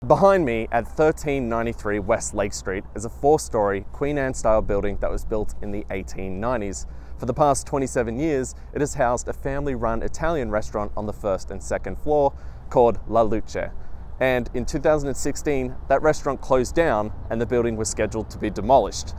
Behind me at 1393 West Lake Street is a 4-story Queen Anne style building that was built in the 1890s. For the past 27 years, it has housed a family-run Italian restaurant on the first and second floor called La Luce. And in 2016, that restaurant closed down and the building was scheduled to be demolished.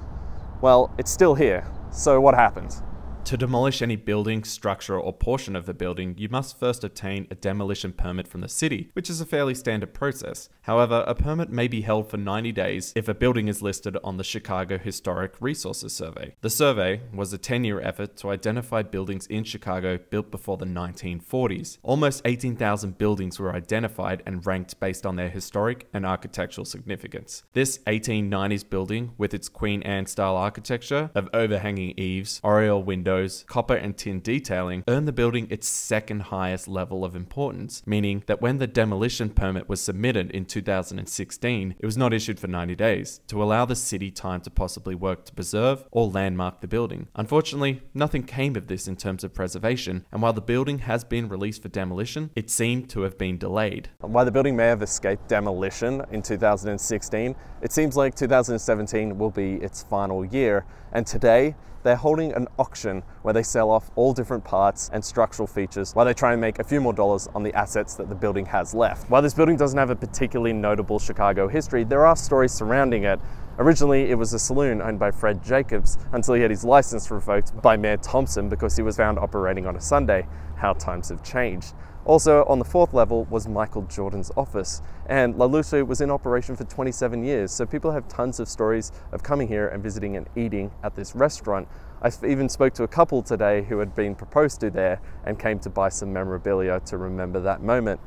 Well, it's still here, so what happened? To demolish any building, structure, or portion of the building, you must first obtain a demolition permit from the city, which is a fairly standard process. However, a permit may be held for 90 days if a building is listed on the Chicago Historic Resources Survey. The survey was a 10-year effort to identify buildings in Chicago built before the 1940s. Almost 18,000 buildings were identified and ranked based on their historic and architectural significance. This 1890s building, with its Queen Anne style architecture of overhanging eaves, oriel windows, copper and tin detailing, earned the building its second highest level of importance, meaning that when the demolition permit was submitted in 2016, it was not issued for 90 days, to allow the city time to possibly work to preserve or landmark the building. Unfortunately, nothing came of this in terms of preservation, and while the building has been released for demolition, it seemed to have been delayed. While the building may have escaped demolition in 2016, it seems like 2017 will be its final year, and today, they're holding an auction where they sell off all different parts and structural features while they try and make a few more dollars on the assets that the building has left. While this building doesn't have a particularly notable Chicago history, there are stories surrounding it. Originally, it was a saloon owned by Fred Jacobs until he had his license revoked by Mayor Thompson because he was found operating on a Sunday. How times have changed. Also, on the 4th level was Michael Jordan's office, and La Luce was in operation for 27 years, so people have tons of stories of coming here and visiting and eating at this restaurant. I even spoke to a couple today who had been proposed to there and came to buy some memorabilia to remember that moment.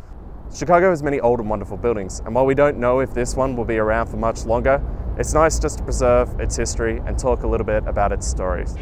Chicago has many old and wonderful buildings, and while we don't know if this one will be around for much longer, it's nice just to preserve its history and talk a little bit about its stories.